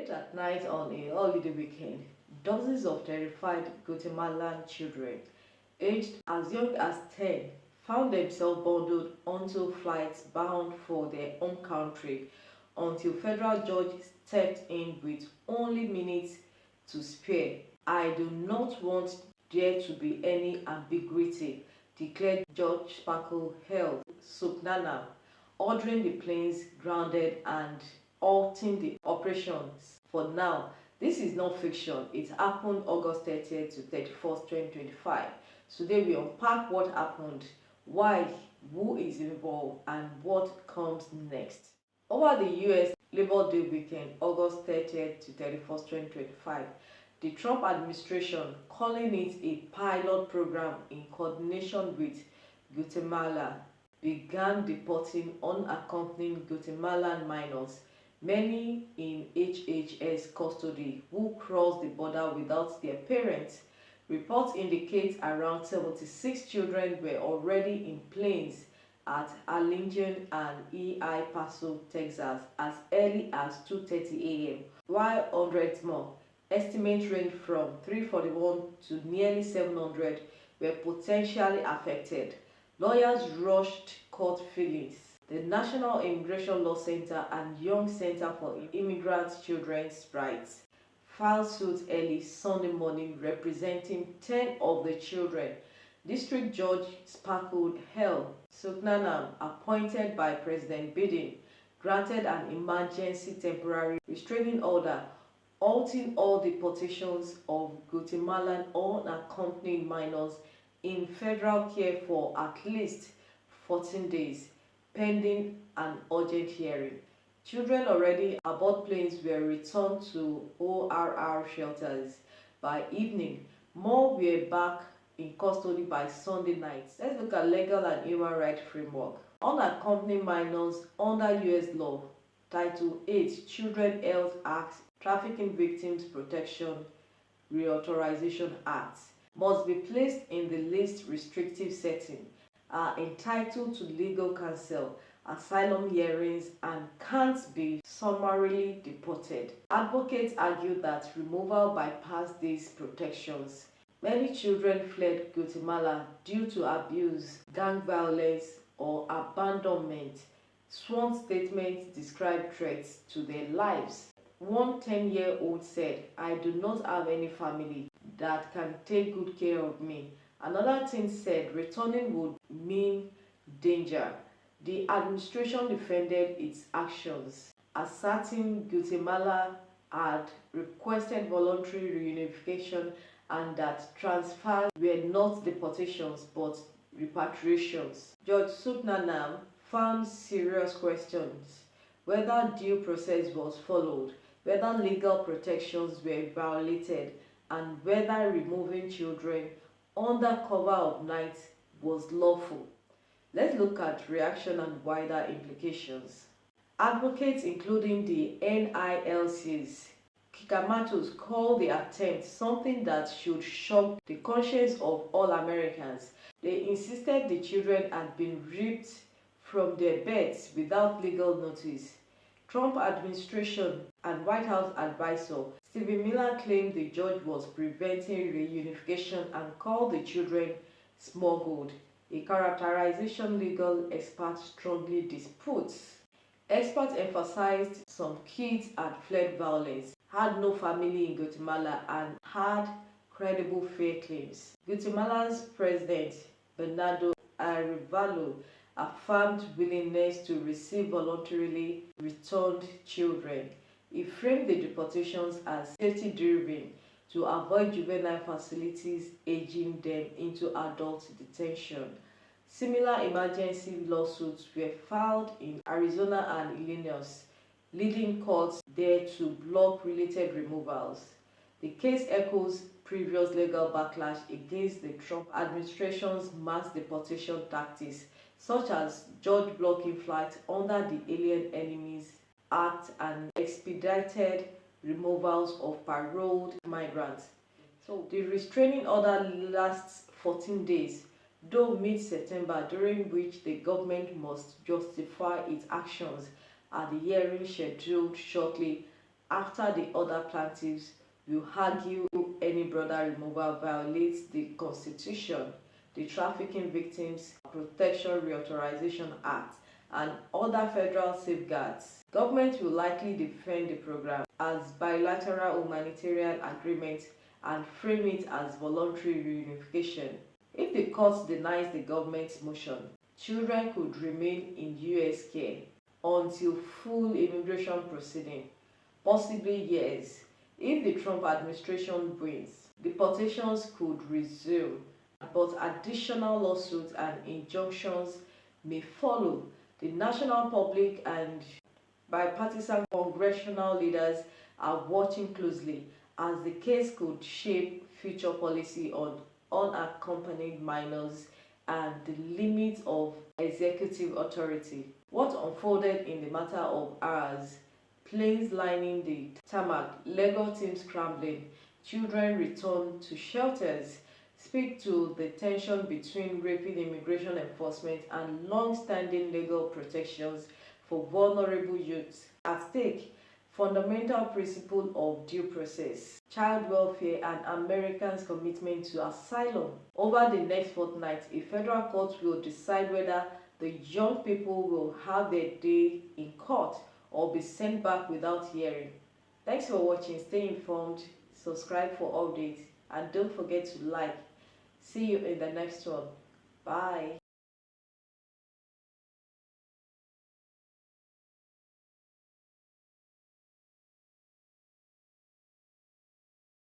Late at night on a holiday weekend, dozens of terrified Guatemalan children, aged as young as 10, found themselves bundled onto flights bound for their home country until federal judge stepped in with only minutes to spare. "I do not want there to be any ambiguity," declared Judge Sparkle Held Sooknanan, ordering the planes grounded and halting the operations. For now, this is not fiction. It happened August 30th to 31st, 2025. Today we unpack what happened, why, who is involved, and what comes next. Over the US Labor Day weekend, August 30th to 31st, 2025, the Trump administration, calling it a pilot program in coordination with Guatemala, began deporting unaccompanied Guatemalan minors, many in HHS custody, who crossed the border without their parents. Reports indicate around 76 children were already in planes at Arlington and El Paso, Texas, as early as 2:30 a.m., while hundreds more, estimates range from 341 to nearly 700, were potentially affected. Lawyers rushed court filings. The National Immigration Law Center and Young Center for Immigrant Children's Rights filed suit early Sunday morning representing 10 of the children. District Judge Sparkle Held Sooknanan, appointed by President Biden, granted an emergency temporary restraining order halting all deportations of Guatemalan unaccompanied minors in federal care for at least 14 days, pending an urgent hearing. Children already aboard planes were returned to ORR shelters by evening. More were back in custody by Sunday night. Let's look at legal and human rights framework. Unaccompanied minors under US law, Title 8, Children Health Act, Trafficking Victims Protection Reauthorization Act, must be placed in the least restrictive setting, are entitled to legal counsel, asylum hearings, and can't be summarily deported. Advocates argue that removal bypassed these protections. Many children fled Guatemala due to abuse, gang violence, or abandonment. Sworn statements describe threats to their lives. One 10-year-old said, "I do not have any family that can take good care of me." Another teen said returning would mean danger. The administration defended its actions, asserting Guatemala had requested voluntary reunification and that transfers were not deportations but repatriations. Judge Sooknanan found serious questions: whether due process was followed, whether legal protections were violated, and whether removing children under cover of night was lawful. Let's look at reaction and wider implications. Advocates, including the NILC's Kikamatos, call the attempt something that should shock the conscience of all Americans. They insisted the children had been ripped from their beds without legal notice. Trump administration and White House advisor Stephen Miller claimed the judge was preventing reunification and called the children smuggled, a characterization legal experts strongly disputes. Experts emphasized some kids had fled violence, had no family in Guatemala, and had credible fair claims. Guatemala's President Bernardo Arevalo affirmed willingness to receive voluntarily returned children. He framed the deportations as safety-driven to avoid juvenile facilities aging them into adult detention. Similar emergency lawsuits were filed in Arizona and Illinois, leading courts there to block related removals. The case echoes previous legal backlash against the Trump administration's mass deportation tactics, such as judge blocking flights under the Alien Enemies Act and expedited removals of paroled migrants. So the restraining order lasts 14 days, though mid-September, during which the government must justify its actions at the hearing scheduled shortly after the other plaintiffs will argue any brother removal violates the Constitution, the Trafficking Victims Protection Reauthorization Act, and other federal safeguards. Government will likely defend the program as bilateral humanitarian agreement and frame it as voluntary reunification. If the court denies the government's motion, children could remain in US care until full immigration proceeding, possibly years. If the Trump administration wins, deportations could resume, but additional lawsuits and injunctions may follow. The national public and bipartisan congressional leaders are watching closely as the case could shape future policy on unaccompanied minors and the limits of executive authority. What unfolded in the matter of hours, planes lining the tarmac, legal teams scrambling, children returned to shelters, speak to the tension between rapid immigration enforcement and long-standing legal protections for vulnerable youths. At stake, fundamental principle of due process, child welfare, and Americans' commitment to asylum. Over the next fortnight, a federal court will decide whether the young people will have their day in court or be sent back without hearing. Thanks for watching. Stay informed, subscribe for updates, and don't forget to like. See you in the next one. Bye.